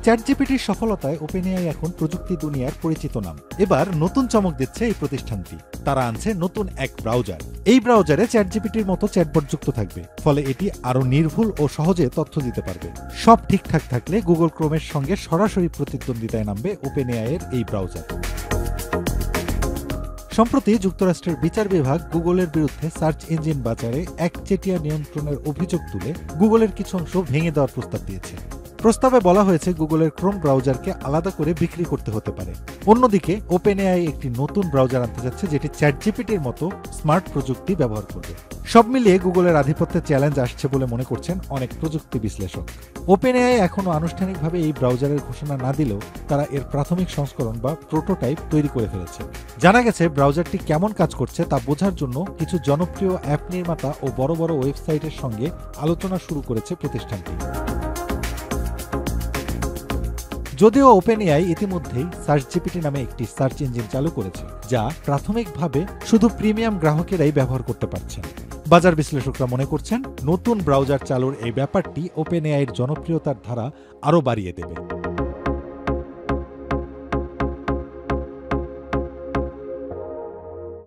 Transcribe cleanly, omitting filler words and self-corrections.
চ্যাটজিপিটির সফলতায় OpenAI এখন প্রযুক্তি দুনিয়ার পরিচিত নাম। এবার নতুন চমক দিচ্ছে এই প্রতিষ্ঠানটি। তারা আনছে নতুন এক ব্রাউজার। এই ব্রাউজারে চ্যাটজিপিটির মতো চ্যাটবট যুক্ত থাকবে, ফলে এটি আরও নির্ভুল ও সহজে তথ্য দিতে পারবে। সব ঠিকঠাক থাকলে গুগল ক্রোমের সঙ্গে সরাসরি প্রতিদ্বন্দ্বিতায় নামবে ওপেনএআই এর এই ব্রাউজার। সম্প্রতি যুক্তরাষ্ট্রের বিচার বিভাগ গুগলের বিরুদ্ধে সার্চ ইঞ্জিন বাজারে একচেটিয়া নিয়ন্ত্রণের অভিযোগ তুলে গুগলের কিছু অংশ ভেঙে দেওয়ার প্রস্তাব দিয়েছে। প্রস্তাবে বলা হয়েছে গুগলের ক্রোম ব্রাউজারকে আলাদা করে বিক্রি করতে হতে পারে। অন্যদিকে ওপেনএআই একটি নতুন ব্রাউজার আনতে যাচ্ছে, যেটি চ্যাটজিপিটির মতো স্মার্ট প্রযুক্তি ব্যবহার করবে। সব মিলিয়ে গুগলের আধিপত্যের চ্যালেঞ্জ আসছে বলে মনে করছেন অনেক প্রযুক্তি বিশ্লেষক। ওপেনএআই এখনও আনুষ্ঠানিকভাবে এই ব্রাউজারের ঘোষণা না দিলেও তারা এর প্রাথমিক সংস্করণ বা প্রোটোটাইপ তৈরি করে ফেলেছে। জানা গেছে ব্রাউজারটি কেমন কাজ করছে তা বোঝার জন্য কিছু জনপ্রিয় অ্যাপ নির্মাতা ও বড় বড় ওয়েবসাইটের সঙ্গে আলোচনা শুরু করেছে প্রতিষ্ঠানটি। যদিও ওপেনএআই ইতিমধ্যেই সার্চজিপিটি নামে একটি সার্চ ইঞ্জিন চালু করেছে, যা প্রাথমিকভাবে শুধু প্রিমিয়াম গ্রাহকেরাই ব্যবহার করতে পারছেন। বাজার বিশ্লেষকরা মনে করছেন নতুন ব্রাউজার চালুর এই ব্যাপারটি ওপেনএআইয়ের জনপ্রিয়তার ধারা আরও বাড়িয়ে দেবে।